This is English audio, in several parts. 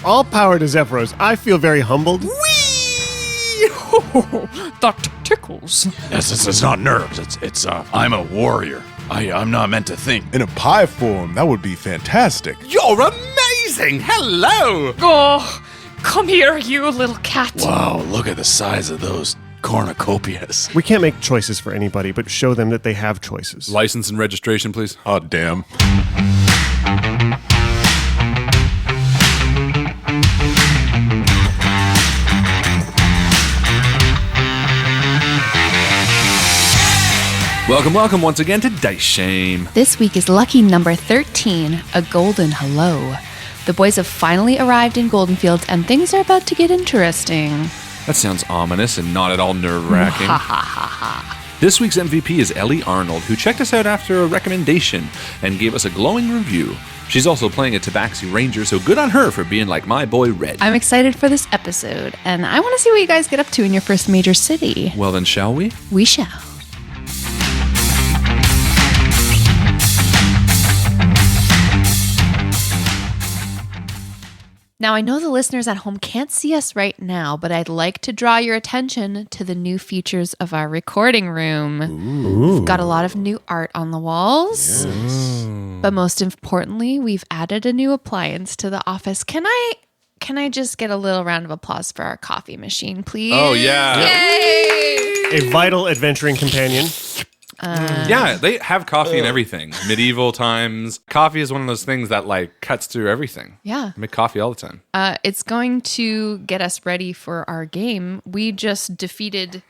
All power to Zephyros. I feel very humbled. Whee! That tickles. Yes, it's not nerves. It's I'm a warrior. I'm not meant to think. In a pie form, that would be fantastic. You're amazing! Hello! Oh, come here, you little cat. Wow, look at the size of those cornucopias. We can't make choices for anybody, but show them that they have choices. License and registration, please. Oh, damn. Welcome once again to Dice Shame. This week is lucky number 13, a golden hello. The boys have finally arrived in Goldenfields, and things are about to get interesting. That sounds ominous and not at all nerve-wracking. This week's MVP is Ellie Arnold, who checked us out after a recommendation and gave us a glowing review. She's also playing a Tabaxi Ranger, so good on her for being like my boy Red. I'm excited for this episode, and I want to see what you guys get up to in your first major city. Well then, shall we? We shall. Now, I know the listeners at home can't see us right now, but I'd like to draw your attention to the new features of our recording room. We've got a lot of new art on the walls. Yes. But most importantly, we've added a new appliance to the office. Can I just get a little round of applause for our coffee machine, please? Oh, yeah. Yay! A vital adventuring companion. Yeah, they have coffee and everything. Medieval times. Coffee is one of those things that like cuts through everything. Yeah. I make coffee all the time. It's going to get us ready for our game. We just defeated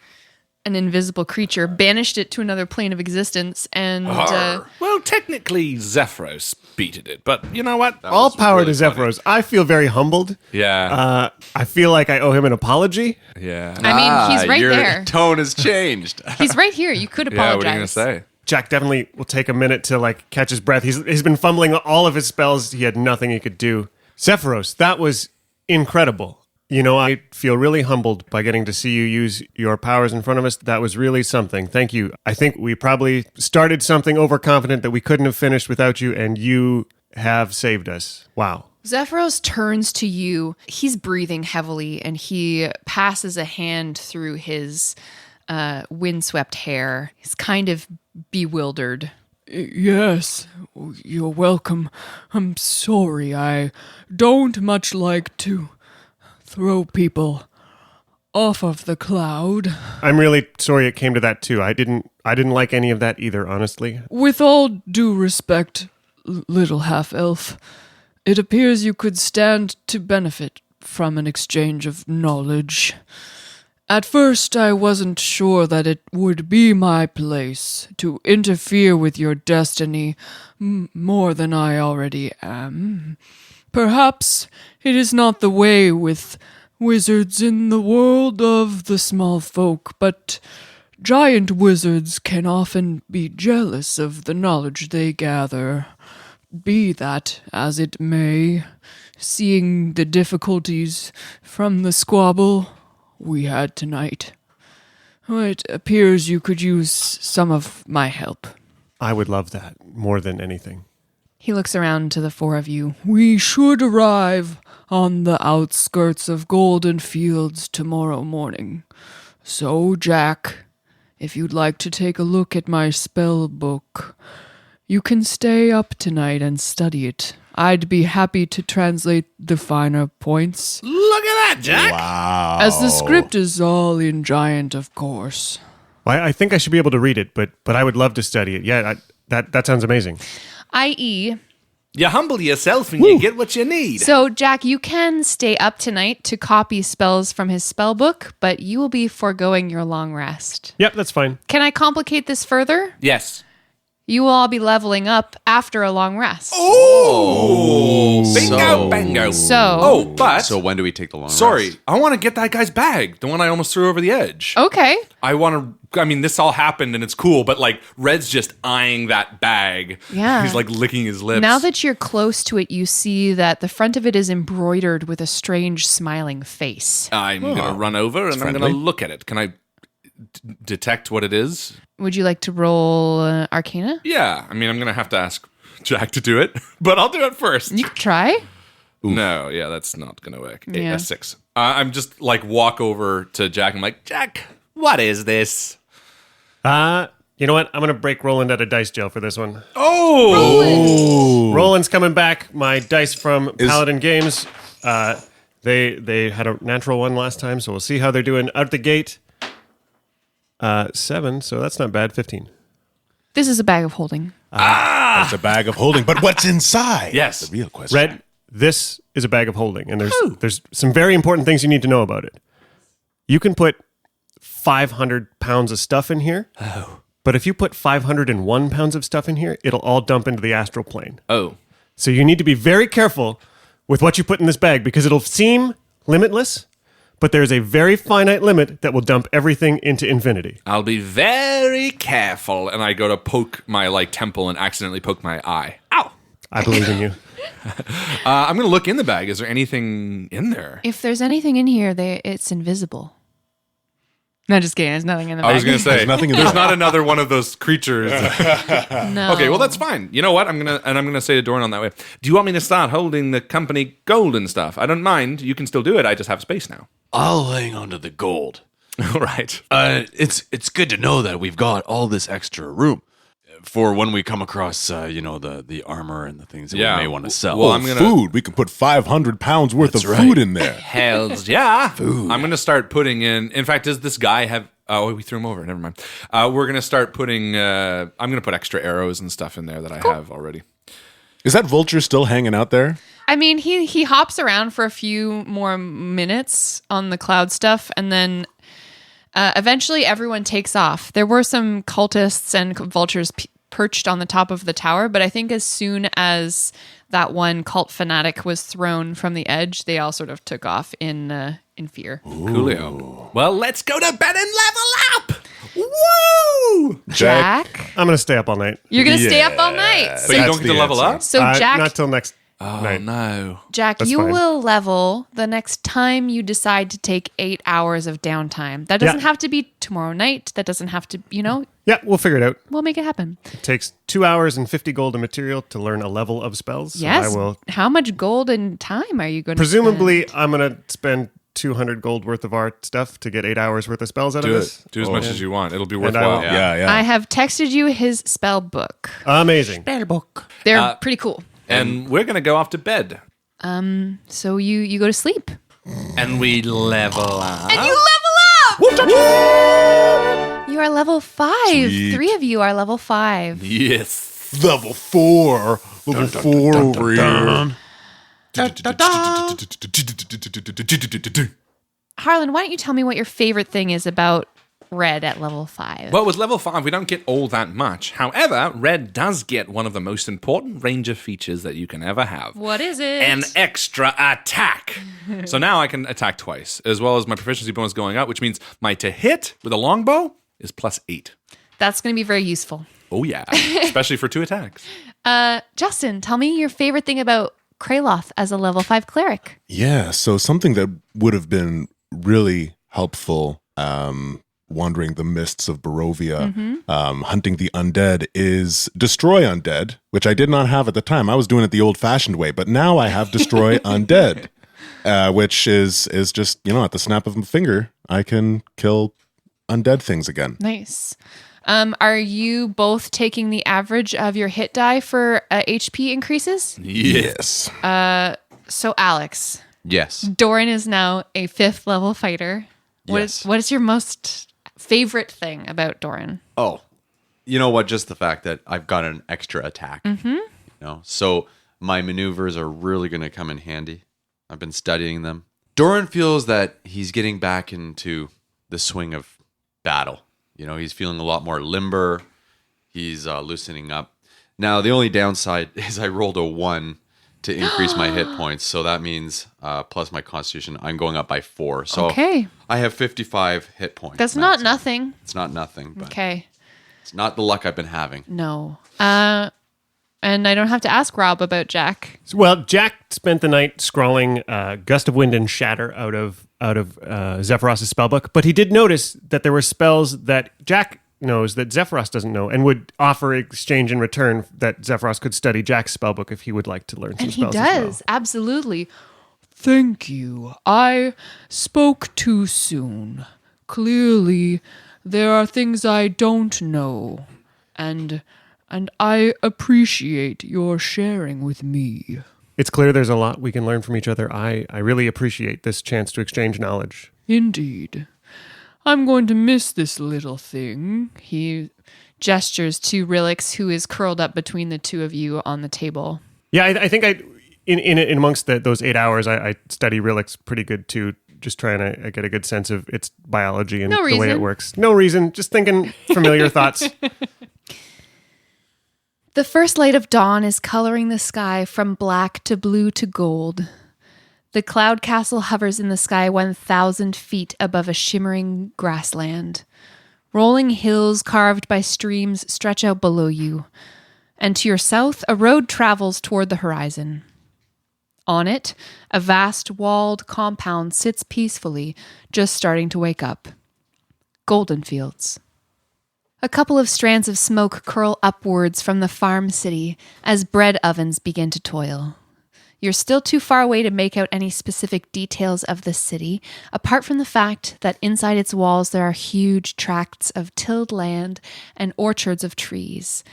an invisible creature, banished it to another plane of existence, and... well, technically, Zephyros beated it, but you know what? All power to Zephyros. I feel very humbled. Yeah. I feel like I owe him an apology. Yeah. I mean, he's right your there. Tone has changed. He's right here. You could apologize. Yeah, what are you going to say? Jack definitely will take a minute to catch his breath. He's been fumbling all of his spells. He had nothing he could do. Zephyros, that was incredible. You know, I feel really humbled by getting to see you use your powers in front of us. That was really something. Thank you. I think we probably started something overconfident that we couldn't have finished without you, and you have saved us. Wow. Zephyros turns to you. He's breathing heavily, and he passes a hand through his windswept hair. He's kind of bewildered. Yes, you're welcome. I'm sorry, I don't much like to throw people off of the cloud. I'm really sorry it came to that too. I didn't like any of that either, honestly. With all due respect, little half-elf, it appears you could stand to benefit from an exchange of knowledge. At first, I wasn't sure that it would be my place to interfere with your destiny more than I already am. Perhaps it is not the way with wizards in the world of the small folk, but giant wizards can often be jealous of the knowledge they gather. Be that as it may, seeing the difficulties from the squabble we had tonight, it appears you could use some of my help. I would love that more than anything. He looks around to the four of you. We should arrive on the outskirts of Golden Fields tomorrow morning. So, Jack, if you'd like to take a look at my spell book, you can stay up tonight and study it. I'd be happy to translate the finer points. Look at that, Jack! Wow. As the script is all in Giant, of course. Well, I think I should be able to read it, but I would love to study it. Yeah, that sounds amazing. I.e., You humble yourself and you get what you need. so Jack, you can stay up tonight to copy spells from his spell book, but you will be foregoing your long rest. Yep, that's fine. Can I complicate this further? Yes. You will all be leveling up after a long rest. Oh! Bingo, bango. So, So when do we take the long Sorry, rest? I want to get that guy's bag, the one I almost threw over the edge. okay. This all happened and it's cool, but Red's just eyeing that bag. Yeah. He's licking his lips. Now that you're close to it, you see that the front of it is embroidered with a strange smiling face. I'm going to run over and I'm going to look at it. Can I detect what it is? Would you like to roll Arcana? Yeah, I'm going to have to ask Jack to do it, but I'll do it first. You can try. No, yeah, that's not going to work. Yeah. A 6. I'm just like walk over to Jack. I'm like, Jack, what is this? You know what? I'm going to break Roland out of dice jail for this one. Oh! Roland's coming back. My dice from Paladin Games. They had a natural one last time, so we'll see how they're doing out the gate. 7, so that's not bad. 15. This is a bag of holding. It's a bag of holding. But what's inside? Yes. The real question. Red, this is a bag of holding, and there's some very important things you need to know about it. You can put 500 pounds of stuff in here. Oh. But if you put 501 pounds of stuff in here, it'll all dump into the astral plane. Oh. So you need to be very careful with what you put in this bag because it'll seem limitless, but there's a very finite limit that will dump everything into infinity. I'll be very careful. And I go to poke my temple and accidentally poke my eye. Ow! I believe in you. I'm going to look in the bag. Is there anything in there? If there's anything in here, it's invisible. No, just kidding. There's nothing in the bag. I was going to say, There's nothing in there's there. not another one of those creatures. No. Okay, well, that's fine. You know what? I'm gonna say to Doran on that way. Do you want me to start holding the company gold and stuff? I don't mind. You can still do it. I just have space now. I'll hang on to the gold. All right. It's good to know that we've got all this extra room for when we come across, the armor and the things that Yeah. we may want to sell. Well, I'm gonna- Food. We can put 500 pounds worth of food in there. Hells yeah. Food. I'm gonna start putting in. In fact, does this guy have? Oh, we threw him over. Never mind. We're gonna start putting. I'm gonna put extra arrows and stuff in there that I have already. Is that vulture still hanging out there? I mean, he hops around for a few more minutes on the cloud stuff, and then eventually everyone takes off. There were some cultists and vultures perched on the top of the tower, but I think as soon as that one cult fanatic was thrown from the edge, they all sort of took off in fear. Coolio. Well, let's go to bed and level up. Woo! Jack, I'm going to stay up all night. you're gonna stay up all night. But you That's don't get the to level answer. up. So Jack, Not till next Oh night. no. Jack, That's you fine. will level the next time you decide to take 8 hours of downtime. That doesn't Yeah. have to be tomorrow night. That doesn't have to, Yeah, we'll figure it out. we'll make it happen. It takes 2 hours and 50 gold of material to learn a level of spells. So Yes. I will. How much gold and time are you going to Presumably, I'm going to spend 200 gold worth of art stuff to get 8 hours worth of spells out of this. Do as much as you want. It'll be And I will- worthwhile. Yeah. I have texted you his spell book. Amazing. They're pretty cool. And we're gonna go off to bed. So you go to sleep. And we level up. And you level up! You are level 5. Sweet. 3 of you are level 5. Yes. Level 4. Level 4 over here. Harlan, why don't you tell me what your favorite thing is about Red at level 5? Well, with level 5, we don't get all that much. However, Red does get one of the most important ranger features that you can ever have. What is it? An extra attack. So now I can attack twice, as well as my proficiency bonus going up, which means my to hit with a longbow is +8. That's going to be very useful. Oh yeah, especially for 2 attacks. Justin, tell me your favorite thing about Kraloth as a level 5 cleric. Yeah, so something that would have been really helpful wandering the mists of Barovia, hunting the undead is destroy undead, which I did not have at the time. I was doing it the old-fashioned way, but now I have destroy undead, which is just, at the snap of a finger, I can kill undead things again. Nice. Are you both taking the average of your hit die for HP increases? Yes. So Alex, Yes. Doran is now a 5th level fighter. Yes. What is your most favorite thing about Doran? Oh, you know what? Just the fact that I've got an extra attack. So my maneuvers are really going to come in handy. I've been studying them. Doran feels that he's getting back into the swing of battle. He's feeling a lot more limber. He's loosening up. Now, the only downside is I rolled a 1 to increase my hit points. So that means plus my constitution, I'm going up by 4. So Okay. I have 55 hit points. That's not nothing. It's not nothing, but Okay. it's not the luck I've been having. No. And I don't have to ask Rob about Jack. Well, Jack spent the night scrawling Gust of Wind and Shatter out of Zephyros' spellbook, but he did notice that there were spells that Jack knows that Zephyros doesn't know and would offer exchange in return that Zephyros could study Jack's spellbook if he would like to learn some And he spells does, as well. absolutely. Thank you. I spoke too soon. Clearly, there are things I don't know, and I appreciate your sharing with me. It's clear there's a lot we can learn from each other. I really appreciate this chance to exchange knowledge. Indeed. I'm going to miss this little thing. He gestures to Rilix, who is curled up between the two of you on the table. Yeah, I think in amongst those 8 hours, I study Rilix pretty good too, just trying to get a good sense of its biology and No the way it reason. works. No reason, just thinking familiar thoughts. The first light of dawn is coloring the sky from black to blue to gold. The cloud castle hovers in the sky 1,000 feet above a shimmering grassland. Rolling hills carved by streams stretch out below you. And to your south, a road travels toward the horizon. On it, a vast walled compound sits peacefully, just starting to wake up. Golden Fields. A couple of strands of smoke curl upwards from the farm city as bread ovens begin to toil. You're still too far away to make out any specific details of the city, apart from the fact that inside its walls there are huge tracts of tilled land and orchards of trees.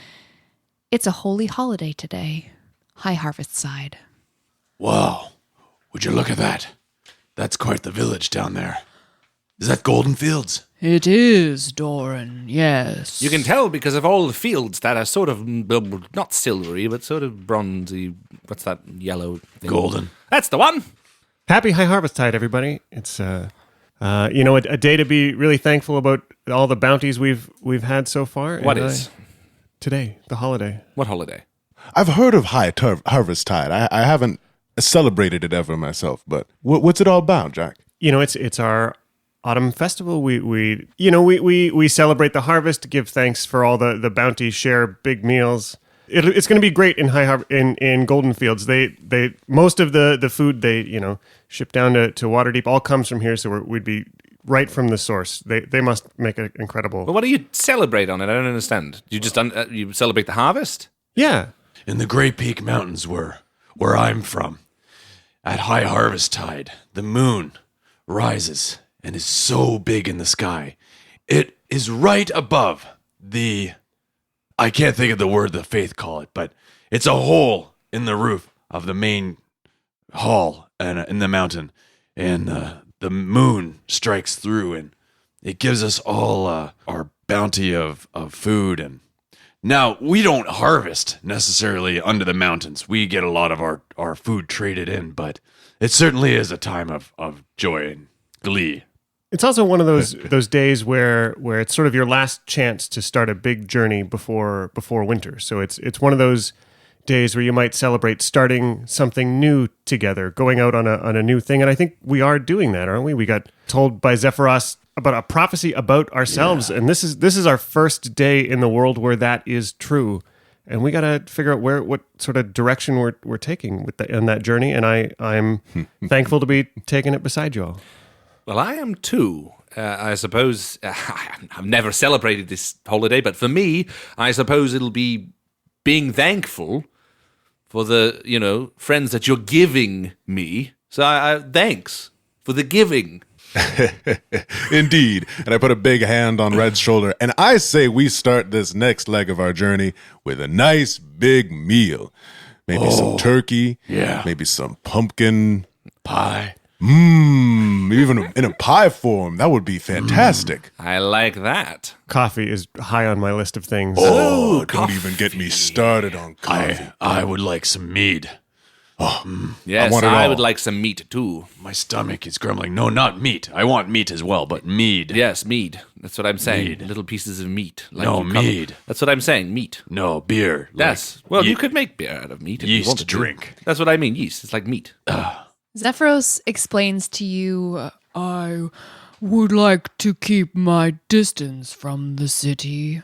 It's a holy holiday today, High Harvesttide. Wow. Would you look at that? That's quite the village down there. Is that Golden Fields? It is, Doran, yes. You can tell because of all the fields that are sort of, not silvery, but sort of bronzy. What's that yellow thing? Golden. That's the one. Happy High Harvesttide, everybody! It's a day to be really thankful about all the bounties we've had so far. What And, is? today? The holiday. What holiday? I've heard of High Harvesttide. I haven't celebrated it ever myself, but what's it all about, Jack? It's our autumn festival. We celebrate the harvest, give thanks for all the bounty, share big meals. It's going to be great in in Golden Fields. They most of the food they ship down to Waterdeep all comes from here, so we'd be right from the source. They must make it incredible. Well, what do you celebrate on it? I don't understand. You just you celebrate the harvest? Yeah. In the Grey Peak Mountains where I'm from, at High Harvesttide, the moon rises and is so big in the sky. It is right above I can't think of the word the faith call it, but it's a hole in the roof of the main hall and in the mountain, and the moon strikes through and it gives us all our bounty of food. And now we don't harvest necessarily under the mountains. We get a lot of our food traded in, but it certainly is a time of joy and glee. It's also one of those days where it's sort of your last chance to start a big journey before winter. So it's one of those days where you might celebrate starting something new together, going out on a new thing. And I think we are doing that, aren't we? We got told by Zephyros about a prophecy about ourselves, and this is our first day in the world where that is true. And we got to figure out what sort of direction we're taking in that journey. And I'm thankful to be taking it beside you all. Well, I am too. I suppose I've never celebrated this holiday, but for me, I suppose it'll be being thankful for the, friends that you're giving me. So thanks for the giving. Indeed. And I put a big hand on Red's shoulder, and I say we start this next leg of our journey with a nice big meal. Maybe some turkey. Yeah. Maybe some pumpkin Pie. Even in a pie form. That would be fantastic. I like that. Coffee is high on my list of things. Oh, don't even get me started on coffee. I would like some mead. Yes, want it I all. would like some meat too. My stomach is grumbling. No, not meat. I want meat as well, but mead. Yes, mead. That's what I'm saying. Mead. Little pieces of meat. No, you call it. mead. That's what I'm saying. Meat. No, beer. Yes. Well, you could make beer out of meat if you yeast wanted to. drink. That's what I mean. Yeast. It's like meat. Zephyros explains to you, I would like to keep my distance from the city,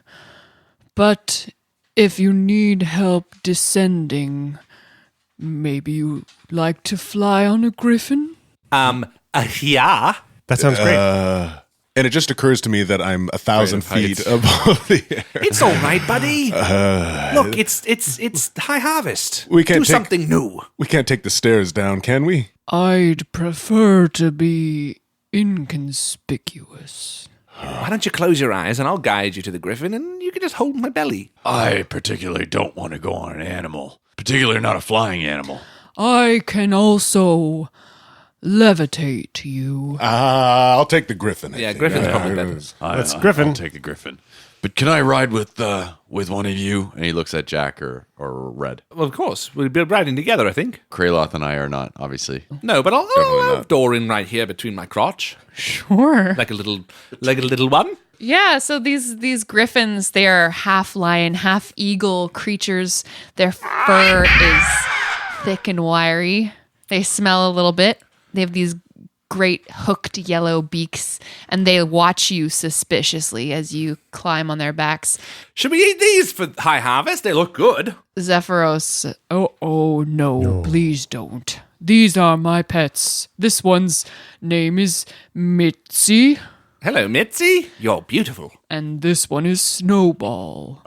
but if you need help descending, maybe you'd like to fly on a griffin? Yeah. That sounds great. And it just occurs to me that I'm 1,000 feet above the air. It's all right, buddy. Look, it's High Harvest. We can't do something new. We can't take the stairs down, can we? I'd prefer to be inconspicuous. Why don't you close your eyes and I'll guide you to the griffin and you can just hold my belly. I particularly don't want to go on an animal, particularly not a flying animal. I can also levitate you. I'll take the griffin. I think. Griffin's probably better. That's Griffin. I'll take the griffin. But can I ride with one of you? And he looks at Jack or Red. Well, of course. We'll be riding together, I think. Kraloth and I are not, obviously. No, but I'll Definitely have Doran right here between my crotch. Sure. Like a little one. Yeah, so these griffins, they're half lion, half eagle creatures. Their fur is thick and wiry. They smell a little bit. They have these great hooked yellow beaks, and they watch you suspiciously as you climb on their backs. Should we eat these for High Harvest? They look good. Zephyros, oh no, please don't. These are my pets. This one's name is Mitzi, Hello, Mitzi. You're beautiful. and this one is Snowball.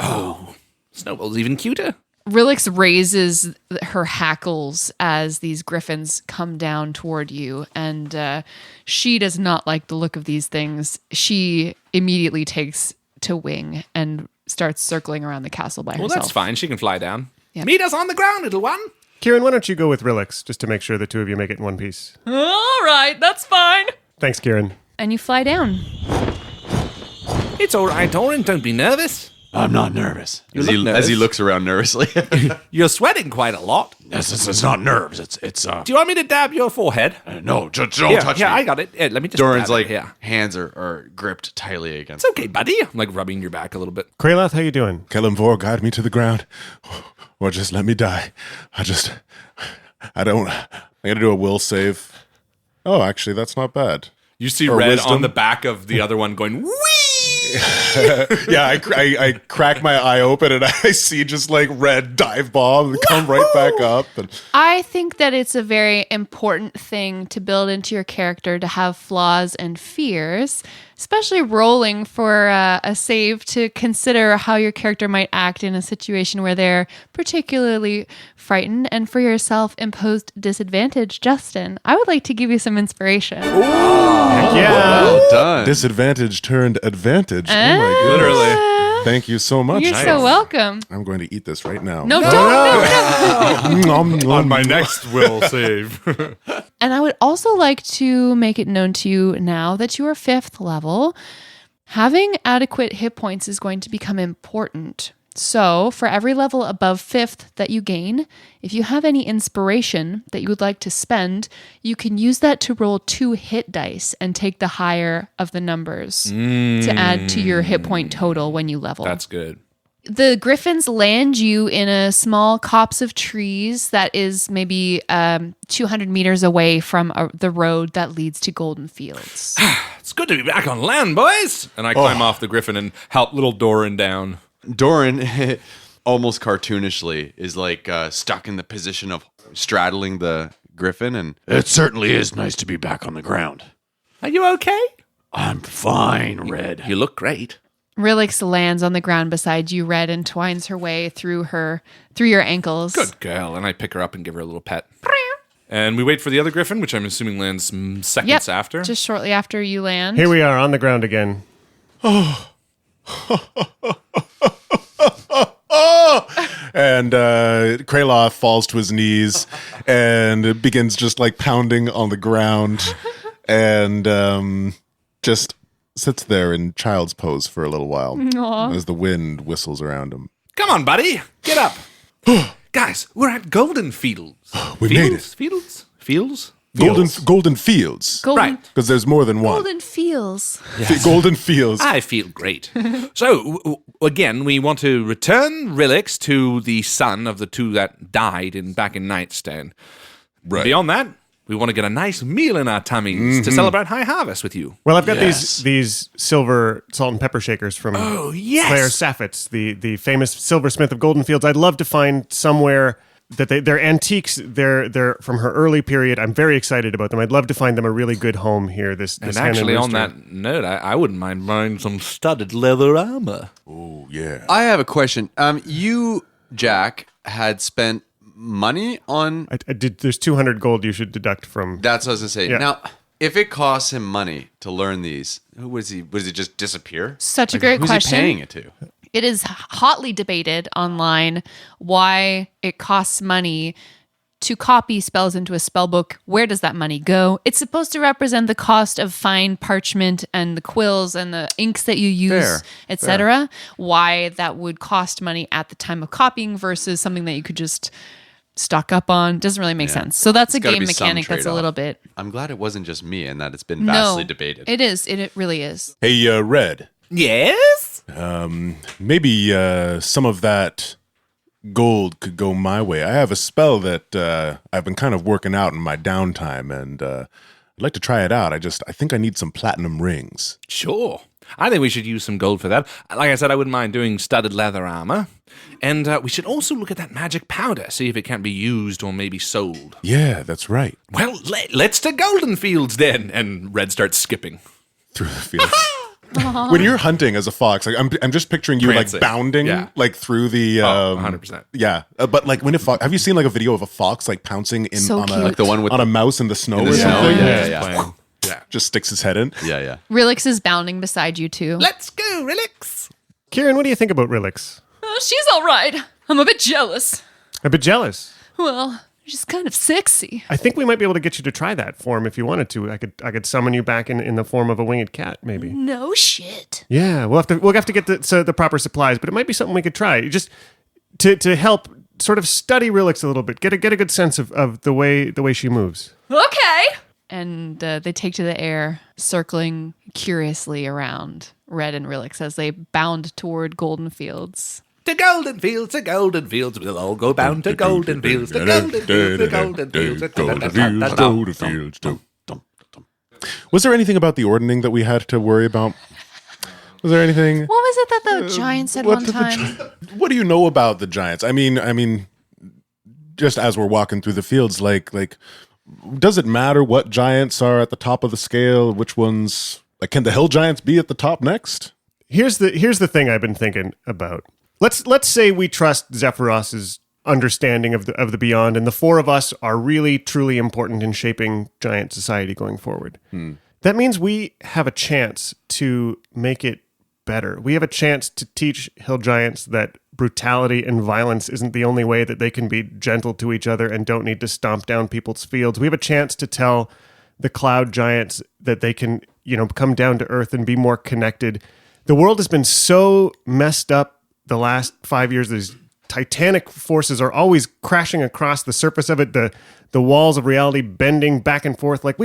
Snowball's even cuter. Rilix raises her hackles as these griffins come down toward you, and she does not like the look of these things. She immediately takes to wing and starts circling around the castle by Well, herself. that's fine. She can fly down. Yep. Meet us on the ground, little one. Kieran, why don't you go with Rilix just to make sure the two of you make it in one piece? All right, that's fine. Thanks, Kieran. And you fly down. It's all right, Doran. Don't be nervous. I'm not nervous. As look he nervous. looks around nervously. You're sweating quite a lot. It's not nerves. It's Do you want me to dab your forehead? no, just don't touch me. I got it. Let me just Doran's dab like, it here. hands are gripped tightly against. It's okay, buddy. I'm like rubbing your back a little bit. Kraloth, how you doing? Kelimvor, guide me to the ground, or just let me die. I gotta do a will save. Oh, actually, that's not bad. You see Or Red wisdom. on the back of the other one going, wee! Yeah, I crack my eye open and I see just like red dive bomb and come right back up. And I think that it's a very important thing to build into your character to have flaws and fears, especially rolling for a save to consider how your character might act in a situation where they're particularly frightened, and for your self-imposed disadvantage. Justin, I would like to give you some inspiration. Well done. disadvantage turned advantage. Oh my goodness. Literally. Thank you so much. You're so welcome. I'm going to eat this right now. No, don't. Nom, nom, On my next will save. And I would also like to make it known to you now that you are 5th level, having adequate hit points is going to become important. So, for every level above 5th that you gain, if you have any inspiration that you would like to spend, you can use that to roll 2 hit dice and take the higher of the numbers to add to your hit point total when you level. That's good. The griffins land you in a small copse of trees that is maybe 200 meters away from the road that leads to Golden Fields. It's good to be back on land, boys. And I climb off the griffin and help little Doran down. Doran, almost cartoonishly, is like stuck in the position of straddling the griffin, and It certainly is nice to be back on the ground. Are you okay? I'm fine, Red. You look great. Rilix lands on the ground beside you, Red, and twines her way through your ankles. Good girl. And I pick her up and give her a little pet. And we wait for the other griffin, which I'm assuming lands seconds Yep, after. just shortly after you land. Here we are on the ground again. And Kraloth falls to his knees and begins just like pounding on the ground and just sits there in child's pose for a little while as the wind whistles around him. Come on, buddy. Get up. Guys, we're at Golden Fields. We made it. Fields? Golden Fields. Golden, Because there's more than one. golden feels. Golden Fields. I feel great. So, again, we want to return relics to the son of the two that died back in Nightstand. Right. Beyond that, we want to get a nice meal in our tummies to celebrate High Harvest with you. Well, I've got these silver salt and pepper shakers from yes. Claire Saffitz, the famous silversmith of Golden Fields. I'd love to find somewhere that they're antiques. They're from her early period. I'm very excited about them. I'd love to find them a really good home here. This And hen actually, on rooster. that note, I wouldn't mind buying some studded leather armor. Oh, yeah. I have a question. You, Jack, had spent money on. I did. There's 200 gold you should deduct from. That's what I was gonna say. Yeah. Now, if it costs him money to learn these, who was he? Was it just disappear? Such a great Who's question. he paying it to? It is hotly debated online why it costs money to copy spells into a spell book. Where does that money go? It's supposed to represent the cost of fine parchment and the quills and the inks that you use, Fair. etc. Why that would cost money at the time of copying versus something that you could just stock up on doesn't really make sense. So that's a gotta game be some mechanic that's a trade-off. little bit. I'm glad it wasn't just me and that it's been vastly debated. It is. It really is. Hey, Red, Yes? maybe some of that gold could go my way. I have a spell that I've been kind of working out in my downtime, and I'd like to try it out. I think I need some platinum rings. Sure. I think we should use some gold for that. Like I said, I wouldn't mind doing studded leather armor. And we should also look at that magic powder, see if it can be used or maybe sold. Yeah, that's right. Well, let's to Golden Fields then. And Red starts skipping. Through the fields. When you're hunting as a fox, like I'm just picturing you Prancing. like bounding Yeah. like through the 100%. Yeah, but like when have you seen like a video of a fox like pouncing in So on cute. a Like the one with on a mouse in the snow the or snow? something? Yeah. Yeah. Just sticks his head in. Yeah. Relix is bounding beside you too. Let's go, Relix. Kieran, what do you think about Rilix? Oh, she's all right. I'm a bit jealous. A bit jealous. Well, she's kind of sexy. I think we might be able to get you to try that form if you wanted to. I could summon you back in the form of a winged cat, maybe. No shit. Yeah, we'll have to get the proper supplies, but it might be something we could try. Just to help sort of study Rilix a little bit, get a good sense of the way she moves. Okay. And they take to the air, circling curiously around Red and Relix as they bound toward Golden Fields. To Golden Fields, to Golden Fields. We'll all go bound to Golden Fields, to Golden Fields, to Golden Fields. Golden Fields. Was there anything about the ordning that we had to worry about? Was there anything? What was it that the giant said one did the time? What do you know about the giants? I mean, just as we're walking through the fields, like, does it matter what giants are at the top of the scale? Which ones? Like, can the hill giants be at the top next? Here's the thing I've been thinking about. Let's say we trust Zephyros's understanding of the beyond, and the four of us are really truly important in shaping giant society going forward. That means we have a chance to make it better. We have a chance to teach hill giants that brutality and violence isn't the only way that they can be gentle to each other and don't need to stomp down people's fields. We have a chance to tell the cloud giants that they can, come down to earth and be more connected. The world has been so messed up the last 5 years. These titanic forces are always crashing across the surface of it. The walls of reality bending back and forth. Like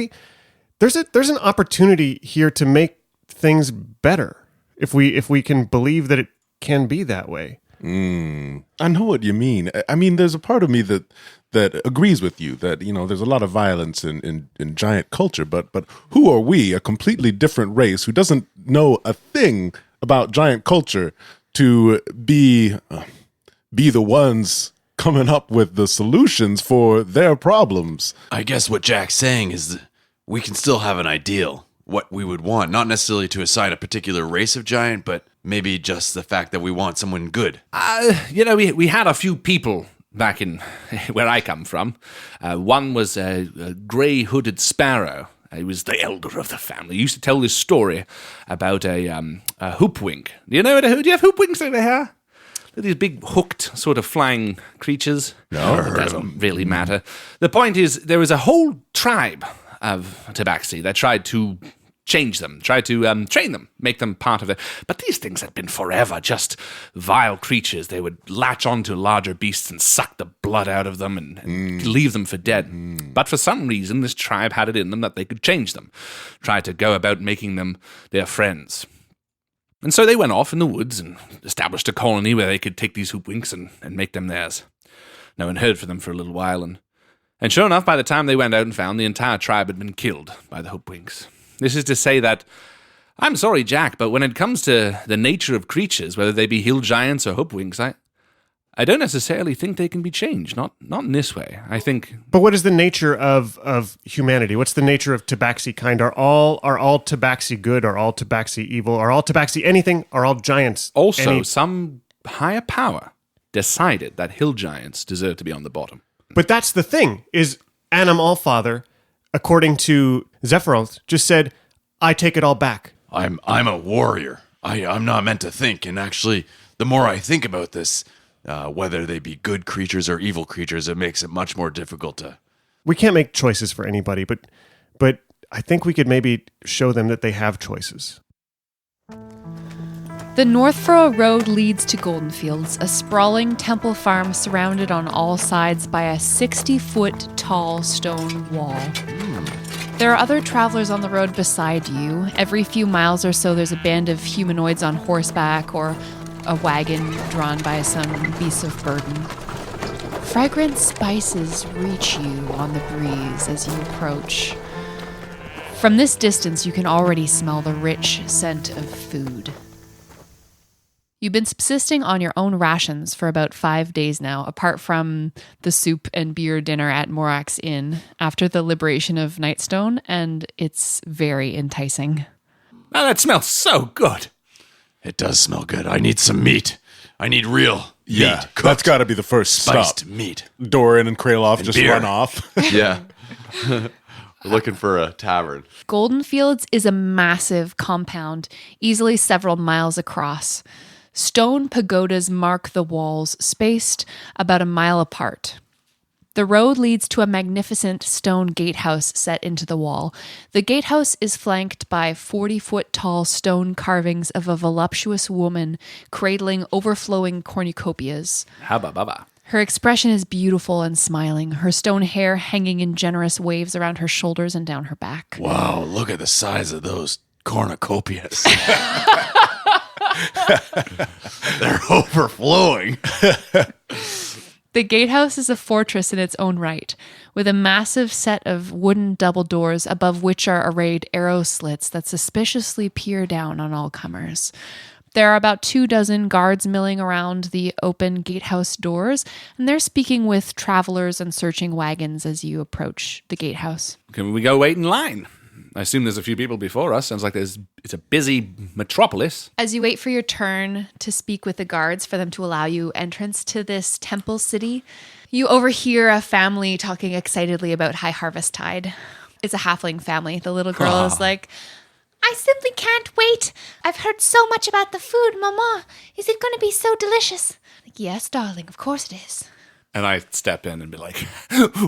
there's an opportunity here to make things better if we can believe that it can be that way. I know what you mean. I mean, there's a part of me that agrees with you that, there's a lot of violence in giant culture, but who are we, a completely different race who doesn't know a thing about giant culture, to be the ones coming up with the solutions for their problems? I guess what Jack's saying is that we can still have an ideal, what we would want, not necessarily to assign a particular race of giant, but maybe just the fact that we want someone good. We had a few people back in where I come from. One was a grey hooded sparrow. He was the elder of the family. He used to tell this story about a hoopwink. Do you you have hoopwinks over here? They're these big hooked sort of flying creatures. No, it doesn't really matter. The point is, there was a whole tribe of Tabaxi that tried to change them, try to train them, make them part of it. But these things had been forever just vile creatures. They would latch onto larger beasts and suck the blood out of them and leave them for dead. But for some reason, this tribe had it in them that they could change them, try to go about making them their friends. And so they went off in the woods and established a colony where they could take these hoopwinks and make them theirs. No one heard from them for a little while, and sure enough, by the time they went out and found, the entire tribe had been killed by the hoopwinks. This is to say that, I'm sorry, Jack, but when it comes to the nature of creatures, whether they be hill giants or hoopwinks, I don't necessarily think they can be changed. Not in this way. I think But what is the nature of humanity? What's the nature of tabaxi kind? Are all tabaxi good? Are all tabaxi evil? Are all tabaxi anything? Are all giants also some higher power decided that hill giants deserve to be on the bottom. But that's the thing, is Anam Allfather, according to Zephyroth, just said, I take it all back. I'm a warrior. I'm not meant to think, and actually, the more I think about this, whether they be good creatures or evil creatures, it makes it much more difficult to. We can't make choices for anybody, but I think we could maybe show them that they have choices. The North Furrow Road leads to Golden Fields, a sprawling temple farm surrounded on all sides by a 60-foot tall stone wall. There are other travelers on the road beside you. Every few miles or so, there's a band of humanoids on horseback or a wagon drawn by some beast of burden. Fragrant spices reach you on the breeze as you approach. From this distance, you can already smell the rich scent of food. You've been subsisting on your own rations for about 5 days now, apart from the soup and beer dinner at Morak's Inn after the liberation of Nightstone, and it's very enticing. Oh, that smells so good. It does smell good. I need some meat. I need real meat. Cooked, That's got to be the first spiced stop. meat. Doran and Kraloff just beer. run off. Yeah. We're looking for a tavern. Golden Fields is a massive compound, easily several miles across. Stone pagodas mark the walls, spaced about a mile apart. The road leads to a magnificent stone gatehouse set into the wall. The gatehouse is flanked by 40-foot-tall stone carvings of a voluptuous woman cradling overflowing cornucopias. Habba baba. Her expression is beautiful and smiling, her stone hair hanging in generous waves around her shoulders and down her back. Wow, look at the size of those cornucopias. They're overflowing. The gatehouse is a fortress in its own right, with a massive set of wooden double doors above which are arrayed arrow slits that suspiciously peer down on all comers. There are about 24 guards milling around the open gatehouse doors, and they're speaking with travelers and searching wagons as you approach the gatehouse. Can we go wait in line? I assume there's a few people before us. Sounds like it's a busy metropolis. As you wait for your turn to speak with the guards for them to allow you entrance to this temple city, you overhear a family talking excitedly about High Harvesttide. It's a halfling family. The little girl is like, I simply can't wait. I've heard so much about the food, Mama. Is it going to be so delicious? Like, yes, darling, of course it is. And I step in and be like,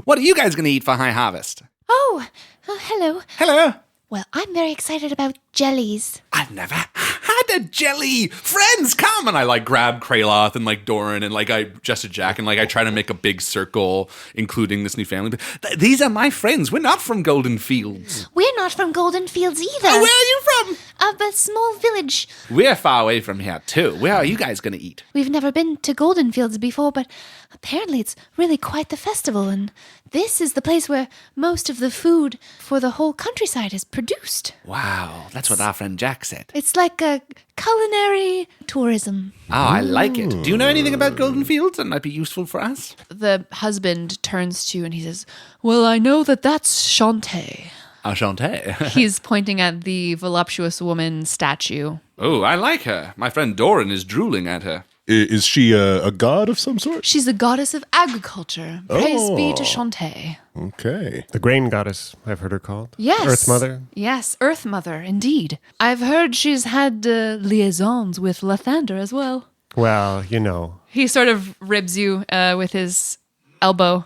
what are you guys going to eat for High Harvest? Oh, hello. Hello. Well, I'm very excited about jellies. I've never had a jelly. Friends, come! And I grab Kraloth and Doran and I gesture Jack and I try to make a big circle, including this new family. But these are my friends. We're not from Golden Fields. We're not from Golden Fields either. Oh, where are you from? A small village. We're far away from here too. Where are you guys going to eat? We've never been to Golden Fields before, but apparently it's really quite the festival, and this is the place where most of the food for the whole countryside is produced. Wow, that's what our friend Jack said. It's like a culinary tourism. Oh, I like it. Do you know anything about Golden Fields that might be useful for us? The husband turns to you and he says, well, I know that's Shantae. Enchanté. He's pointing at the voluptuous woman statue. Oh, I like her. My friend Doran is drooling at her. Is she a god of some sort? She's a goddess of agriculture. Praise be to Shantae. Okay. The grain goddess, I've heard her called. Yes. Earth Mother. Yes, Earth Mother, indeed. I've heard she's had liaisons with Lathander as well. Well, you know. He sort of ribs you with his elbow,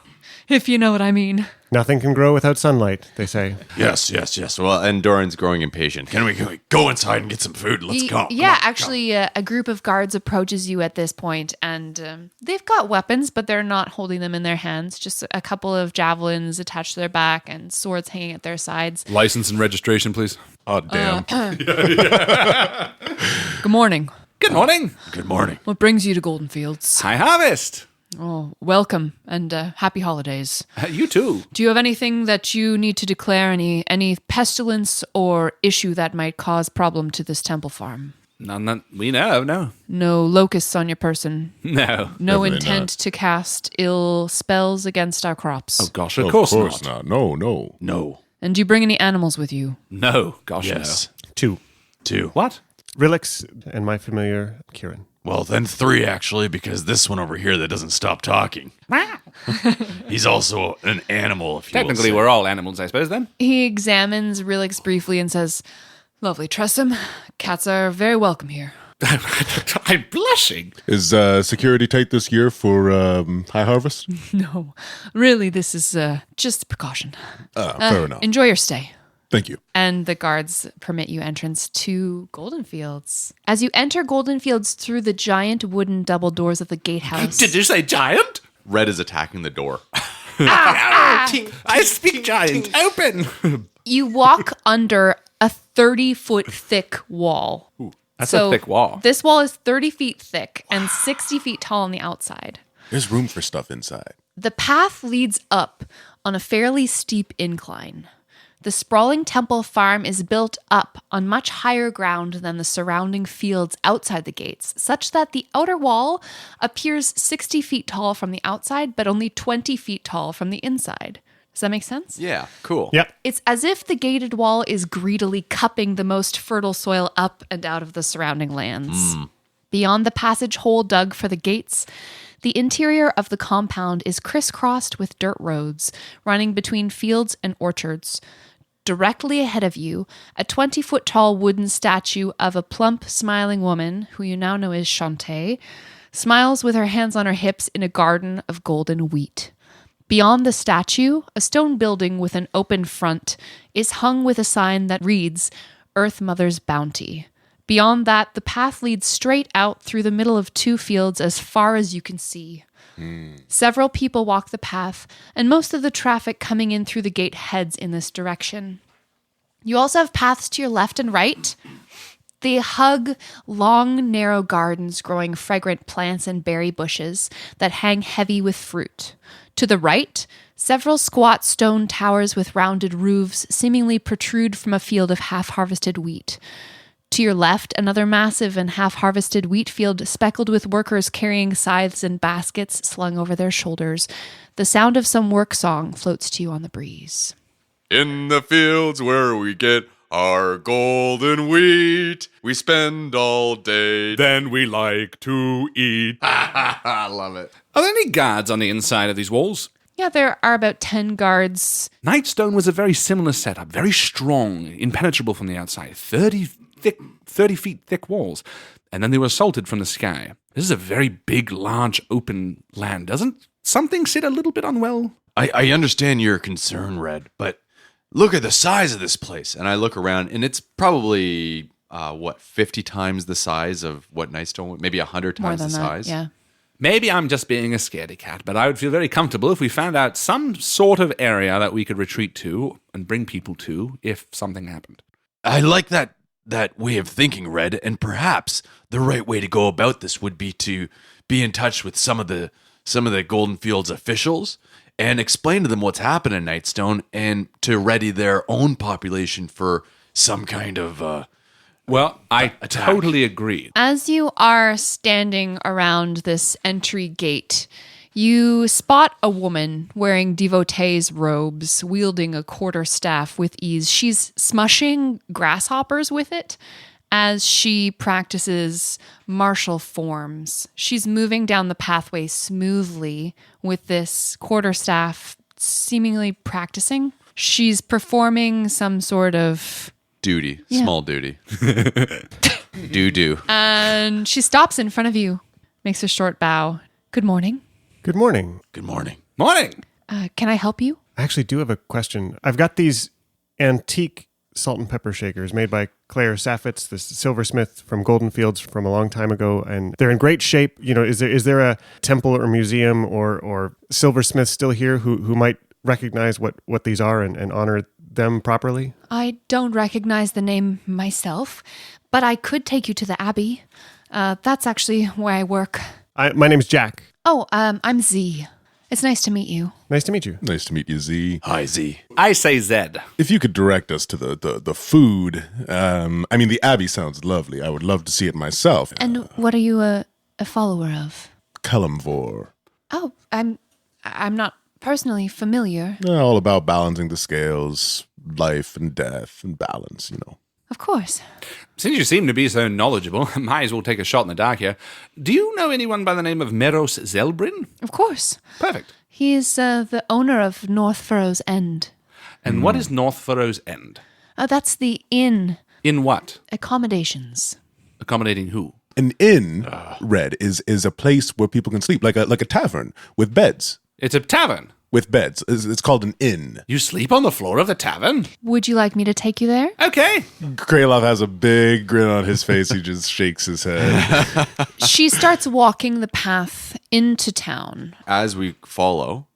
if you know what I mean. Nothing can grow without sunlight, they say. Yes. Well, and Doran's growing impatient. Can we go inside and get some food? Let's go. Yeah, actually, a group of guards approaches you at this point, and they've got weapons, but they're not holding them in their hands. Just a couple of javelins attached to their back and swords hanging at their sides. License and registration, please. Oh, damn. Good morning. Good morning. Good morning. What brings you to Golden Fields? High Harvest. Oh, welcome and happy holidays. You too. Do you have anything that you need to declare, any pestilence or issue that might cause problem to this temple farm? None that we know of, no. No locusts on your person. No. No Definitely intent not. to cast ill spells against our crops. Oh, gosh, of course not. No. No. And do you bring any animals with you? No, gosh, Yes. 2. 2. What? Rilix and my familiar Kieran. Well, then 3, actually, because this one over here that doesn't stop talking. He's also an animal, if you will Technically, say. we're all animals, I suppose, then. He examines Rilix briefly and says, "Lovely Tressum. Cats are very welcome here." I'm blushing. Is security tight this year for High Harvest? No, really, this is just a precaution. Fair enough. Enjoy your stay. Thank you. And the guards permit you entrance to Golden Fields. As you enter Golden Fields through the giant wooden double doors of the gatehouse, Did you say giant? Red is attacking the door. I speak giant. Open. you walk under a 30-foot thick wall. That's a thick wall. This wall is 30 feet thick and 60 feet tall on the outside. There's room for stuff inside. The path leads up on a fairly steep incline. The sprawling temple farm is built up on much higher ground than the surrounding fields outside the gates, such that the outer wall appears 60 feet tall from the outside, but only 20 feet tall from the inside. Does that make sense? Yeah, cool. Yep. It's as if the gated wall is greedily cupping the most fertile soil up and out of the surrounding lands. Beyond the passage hole dug for the gates, the interior of the compound is crisscrossed with dirt roads running between fields and orchards. Directly ahead of you, a 20-foot tall wooden statue of a plump, smiling woman, who you now know is Shantae, smiles with her hands on her hips in a garden of golden wheat. Beyond the statue, a stone building with an open front is hung with a sign that reads, Earth Mother's Bounty. Beyond that, the path leads straight out through the middle of 2 fields as far as you can see. Several people walk the path, and most of the traffic coming in through the gate heads in this direction. You also have paths to your left and right. They hug long, narrow gardens growing fragrant plants and berry bushes that hang heavy with fruit. To the right, several squat stone towers with rounded roofs seemingly protrude from a field of half-harvested wheat. To your left, another massive and half-harvested wheat field speckled with workers carrying scythes and baskets slung over their shoulders. The sound of some work song floats to you on the breeze. In the fields where we get our golden wheat, we spend all day. Then we like to eat. I love it. Are there any guards on the inside of these walls? Yeah, there are about 10 guards. Nightstone was a very similar setup, very strong, impenetrable from the outside, 30 feet thick walls, and then they were assaulted from the sky. This is a very big, large, open land. Doesn't something sit a little bit unwell? I understand your concern, Red, but look at the size of this place. And I look around, and it's probably, 50 times the size of what Nightstone, maybe 100 More times than the that, size. yeah. Maybe I'm just being a scaredy cat, but I would feel very comfortable if we found out some sort of area that we could retreat to and bring people to if something happened. I like that way of thinking, Red, and perhaps the right way to go about this would be to be in touch with some of the Golden Fields officials and explain to them what's happened in Nightstone and to ready their own population for some kind of Well, I attack. totally agree. As you are standing around this entry gate, you spot a woman wearing devotee's robes, wielding a quarterstaff with ease. She's smushing grasshoppers with it as she practices martial forms. She's moving down the pathway smoothly with this quarterstaff, seemingly practicing. She's performing some sort of Duty. Small duty. Do. And she stops in front of you, makes a short bow. Good morning. Good morning. good morning. Morning. Can I help you? I actually do have a question. I've got these antique salt and pepper shakers made by Claire Saffitz, the silversmith from Golden Fields from a long time ago, and they're in great shape. You know, is there a temple or museum or silversmith still here who might recognize what these are and honor them properly? I don't recognize the name myself, but I could take you to the Abbey. That's actually where I work. My name's Jack. Oh, I'm Z. It's nice to meet you. Nice to meet you. Nice to meet you, Z. Hi, Z. I say Zed. If you could direct us to the food, the Abbey sounds lovely. I would love to see it myself. And what are you a follower of? Kalimvor. Oh, I'm not personally familiar. All about balancing the scales, life and death and balance, Of course. Since you seem to be so knowledgeable, might as well take a shot in the dark here. Do you know anyone by the name of Meros Zelbrin? Of course. Perfect. He's the owner of North Furrow's End. And what is North Furrow's End? That's the inn In what? accommodations. Accommodating who? An inn, Red, is a place where people can sleep, like a tavern with beds. It's a tavern. With beds. It's called an inn. You sleep on the floor of the tavern? Would you like me to take you there? Okay. Kralov has a big grin on his face. He just shakes his head. She starts walking the path into town. As we follow,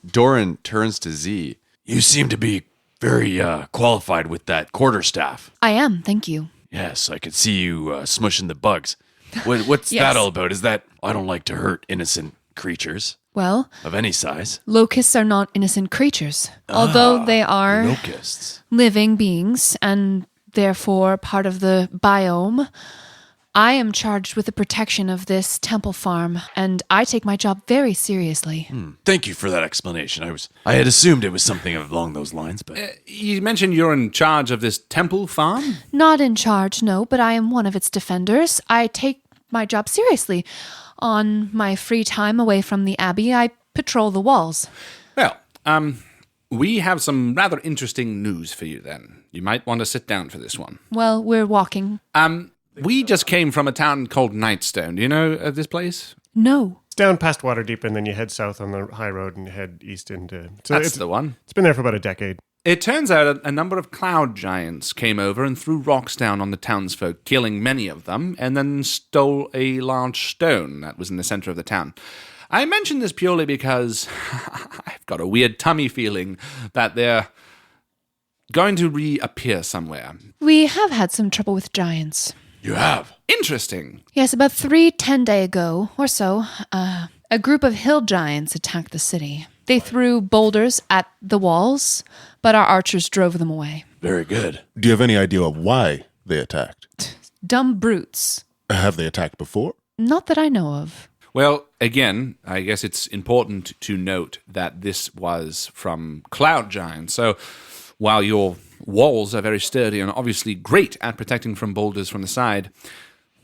Doran turns to Z. You seem to be very qualified with that quarterstaff. I am, thank you. Yes, I could see you smushing the bugs. What's Yes. that all about? Is that I don't like to hurt innocent creatures Well, of any size. locusts are not innocent creatures, although they are Locusts. living beings and therefore part of the biome. I am charged with the protection of this temple farm, and I take my job very seriously. Thank you for that explanation. I had assumed it was something along those lines, but You mentioned you're in charge of this temple farm? Not in charge, no, but I am one of its defenders. I take my job seriously. On my free time away from the Abbey, I patrol the walls. Well, we have some rather interesting news for you then. You might want to sit down for this one. Well, we're walking. We just came from a town called Nightstone. Do you know of this place? No. It's down past Waterdeep, and then you head south on the high road and head east into... So That's it's, the one. it's been there for about a decade. It turns out a number of cloud giants came over and threw rocks down on the townsfolk, killing many of them, and then stole a large stone that was in the center of the town. I mention this purely because I've got a weird tummy feeling that they're going to reappear somewhere. We have had some trouble with giants. you have. Interesting. Yes, about 10 days ago or so, a group of hill giants attacked the city. They threw boulders at the walls, but our archers drove them away. Very good. Do you have any idea of why they attacked? Dumb brutes. Have they attacked before? Not that I know of. Well, again, I guess it's important to note that this was from cloud giants. So while your walls are very sturdy and obviously great at protecting from boulders from the side,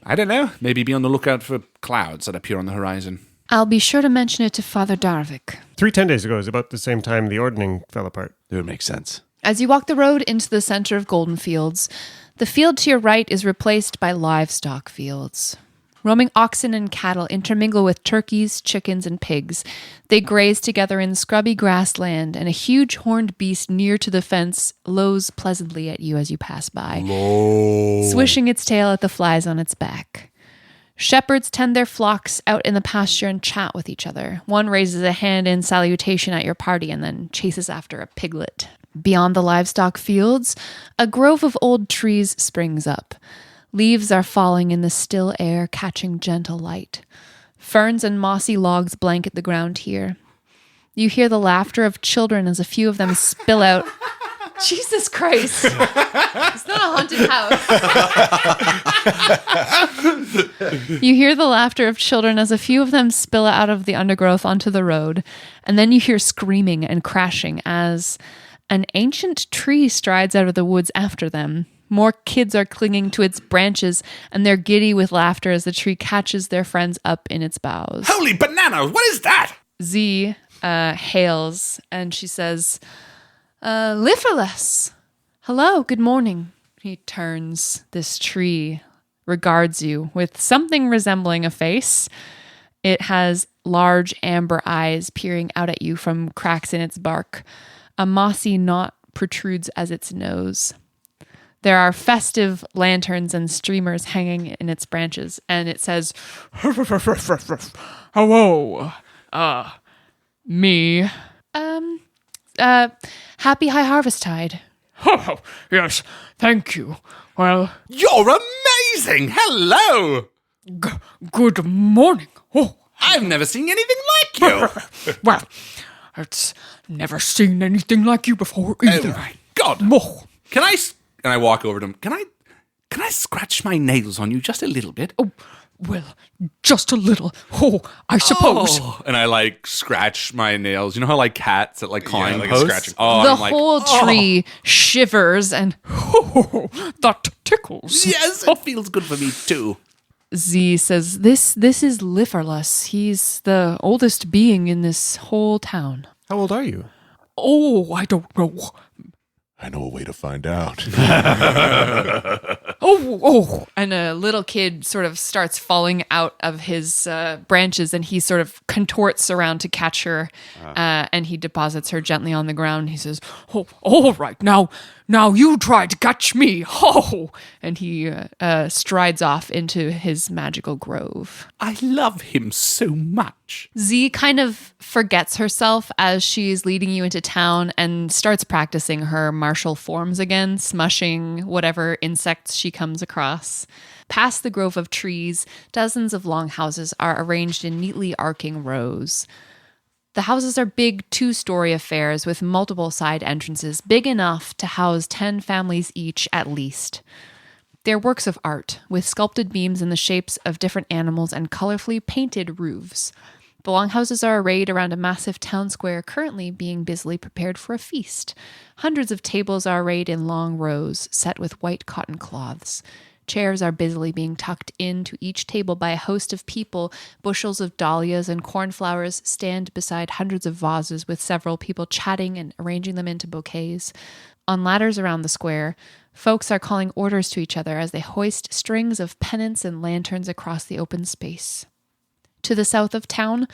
I don't know, maybe be on the lookout for clouds that appear on the horizon. I'll be sure to mention it to Father Darvik. 10 days ago is about the same time the ordning fell apart. It would make sense. As you walk the road into the center of Golden Fields, the field to your right is replaced by livestock fields. Roaming oxen and cattle intermingle with turkeys, chickens, and pigs. They graze together in scrubby grassland, and a huge horned beast near to the fence lows pleasantly at you as you pass by, swishing its tail at the flies on its back. Shepherds tend their flocks out in the pasture and chat with each other. One raises a hand in salutation at your party and then chases after a piglet. Beyond the livestock fields, a grove of old trees springs up. Leaves are falling in the still air, catching gentle light. Ferns and mossy logs blanket the ground here. You hear the laughter of children as a few of them spill out. Jesus Christ. It's not a haunted house. You hear the laughter of children as a few of them spill out of the undergrowth onto the road. And then you hear screaming and crashing as an ancient tree strides out of the woods after them. More kids are clinging to its branches, and they're giddy with laughter as the tree catches their friends up in its boughs. Holy bananas, what is that? Z hails, and she says, Liferless. Hello, good morning. He turns. This tree regards you with something resembling a face. It has large amber eyes peering out at you from cracks in its bark. A mossy knot protrudes as its nose. There are festive lanterns and streamers hanging in its branches, and it says, Hello, me. Happy High Harvesttide. Oh, yes, thank you. Well, You're amazing! Hello! good morning. Oh, I've never seen anything like Thank you. Well, it's never seen anything like you before either. Oh my God. Oh, Can I? And I walk over to him. Can I scratch my nails on you just a little bit? well, just a little. Oh, I suppose. Oh, and I like scratch my nails. You know how like cats at like clawing like a posts? scratching. Oh, The I'm like, whole tree shivers and Oh, that tickles. yes, it feels good for me too. Z says, This is liverless. He's the oldest being in this whole town. How old are you? Oh, I don't know. I know a way to find out. Oh. And a little kid sort of starts falling out of his branches, and he sort of contorts around to catch her, and he deposits her gently on the ground. He says, Oh, all right. Now you try to catch me. Oh. and he strides off into his magical grove. I love him so much. Z kind of forgets herself as she's leading you into town and starts practicing her martial forms again, smushing whatever insects she comes across. Past the grove of trees, dozens of long houses are arranged in neatly arcing rows. The houses are big 2-story affairs with multiple side entrances, big enough to house 10 families each at least. They're works of art, with sculpted beams in the shapes of different animals and colorfully painted roofs. The longhouses are arrayed around a massive town square currently being busily prepared for a feast. Hundreds of tables are arrayed in long rows, set with white cotton cloths. Chairs are busily being tucked into each table by a host of people. Bushels of dahlias and cornflowers stand beside hundreds of vases with several people chatting and arranging them into bouquets. On ladders around the square, folks are calling orders to each other as they hoist strings of pennants and lanterns across the open space. To the south of town,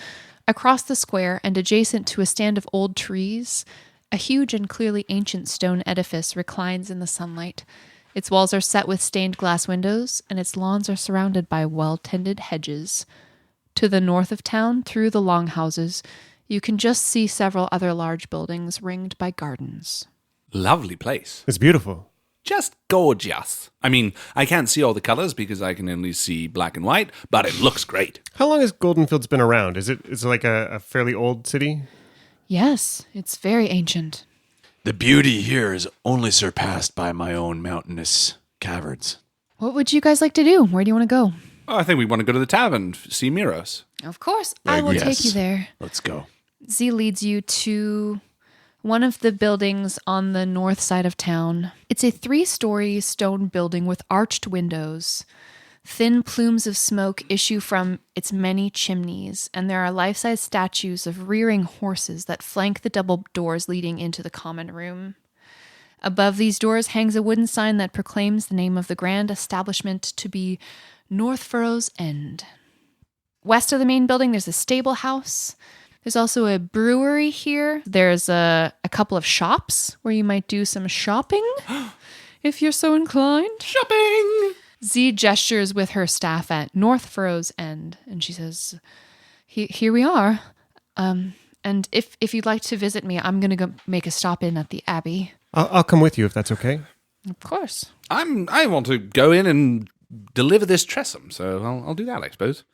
across the square and adjacent to a stand of old trees, a huge and clearly ancient stone edifice reclines in the sunlight. Its walls are set with stained glass windows, and its lawns are surrounded by well-tended hedges. To the north of town, through the longhouses, you can just see several other large buildings ringed by gardens. Lovely place. It's beautiful. Just gorgeous. I mean, I can't see all the colors because I can only see black and white, but it looks great. How long has Goldenfields been around? Is it like a fairly old city? Yes, it's very ancient. The beauty here is only surpassed by my own mountainous caverns. What would you guys like to do? Where do you want to go? Oh, I think we want to go to the tavern, see Miros. Of course, I will Yes. take you there. Let's go. Z leads you to one of the buildings on the north side of town. It's a 3-story stone building with arched windows. Thin plumes of smoke issue from its many chimneys, and there are life-size statues of rearing horses that flank the double doors leading into the common room. Above these doors hangs a wooden sign that proclaims the name of the grand establishment to be North Furrow's End. West of the main building, there's a stable house. There's also a brewery here. There's a couple of shops where you might do some shopping, if you're so inclined. Shopping! Z gestures with her staff at North Furrow's End, and she says, here we are. And if you'd like to visit me, I'm going to go make a stop in at the Abbey. I'll come with you if that's okay. Of course. I want to go in and deliver this tressum, so I'll do that, I suppose.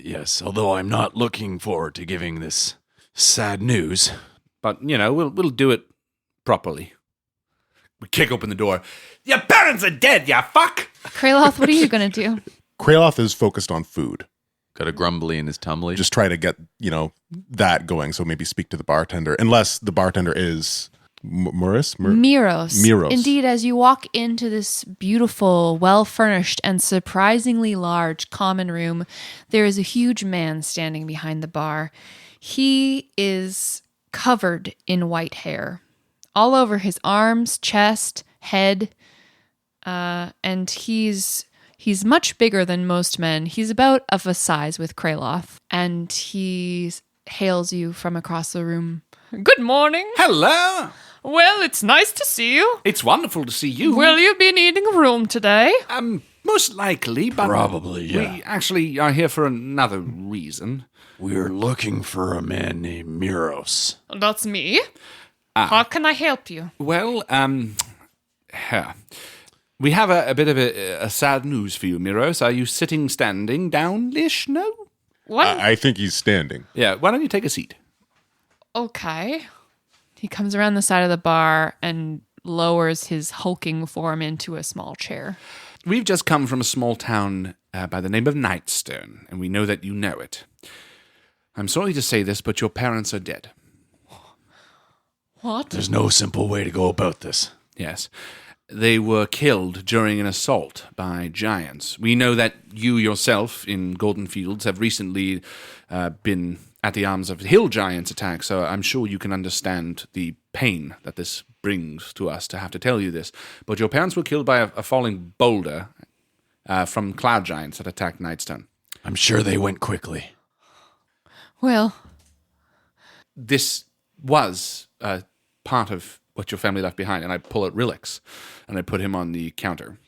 Yes, although I'm not looking forward to giving this sad news. But, you know, we'll do it properly. We kick open the door. Your parents are dead, ya fuck! Kraloth, what are you going to do? Kraloth is focused on food. Got a grumbly in his tumbly. Just try to get, that going. So maybe speak to the bartender, unless the bartender is Miros. Miros. Indeed, as you walk into this beautiful, well-furnished, and surprisingly large common room, there is a huge man standing behind the bar. He is covered in white hair, all over his arms, chest, head, and he's much bigger than most men. He's about of a size with Kraloth, and he hails you from across the room. Good morning. Hello! Well, it's nice to see you. It's wonderful to see you. Will you be needing a room today? Most likely, but Probably, yeah. we actually are here for another reason. We're looking for a man named Miros. That's me. How can I help you? Well, we have a bit of a sad news for you, Miros. Are you sitting, standing, down-ish? No? What? I think he's standing. Yeah, why don't you take a seat? Okay. He comes around the side of the bar and lowers his hulking form into a small chair. We've just come from a small town by the name of Nightstone, and we know that you know it. I'm sorry to say this, but your parents are dead. What? There's no simple way to go about this. Yes. They were killed during an assault by giants. We know that you yourself in Golden Fields have recently been at the arms of hill giants attack, so I'm sure you can understand the pain that this brings to us to have to tell you this. But your parents were killed by a falling boulder from cloud giants that attacked Nightstone. I'm sure they went quickly. Well, This was part of what your family left behind, and I pull out Rilix, and I put him on the counter.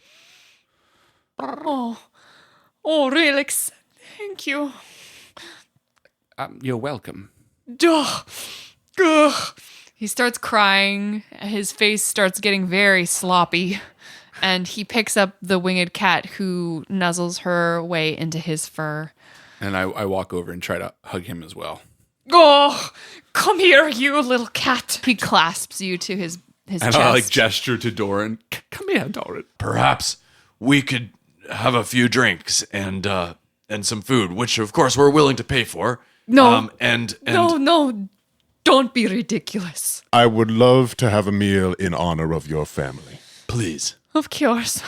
oh, Relix, thank you. You're welcome. Duh. Ugh. He starts crying. His face starts getting very sloppy. And he picks up the winged cat who nuzzles her way into his fur. And I walk over and try to hug him as well. Oh, come here, you little cat. He clasps you to his And chest. I gesture to Doran. Come here, Doran. Perhaps we could have a few drinks and some food, which of course we're willing to pay for. No. And No, don't be ridiculous. I would love to have a meal in honor of your family. please. Of course.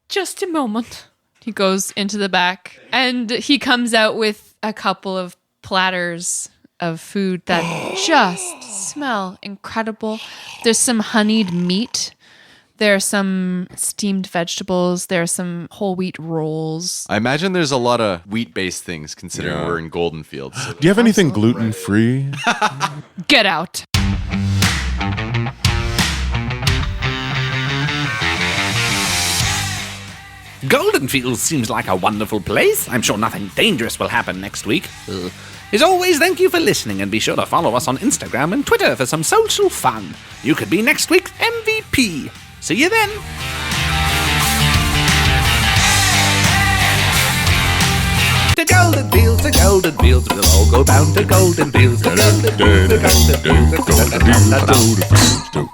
Just a moment. He goes into the back and he comes out with a couple of platters of food that just smell incredible. There's some honeyed meat. There are some steamed vegetables. There are some whole wheat rolls. I imagine there's a lot of wheat-based things considering Yeah. we're in Golden Fields. So Do you have anything gluten-free? Get out. Golden Fields seems like a wonderful place. I'm sure nothing dangerous will happen next week. As always, thank you for listening, and be sure to follow us on Instagram and Twitter for some social fun. You could be next week's MVP. See you then. To Golden Fields, to Golden Fields, we'll all go down to Golden Fields. To Golden Fields, to Golden Fields, to Golden Fields. Golden Fields.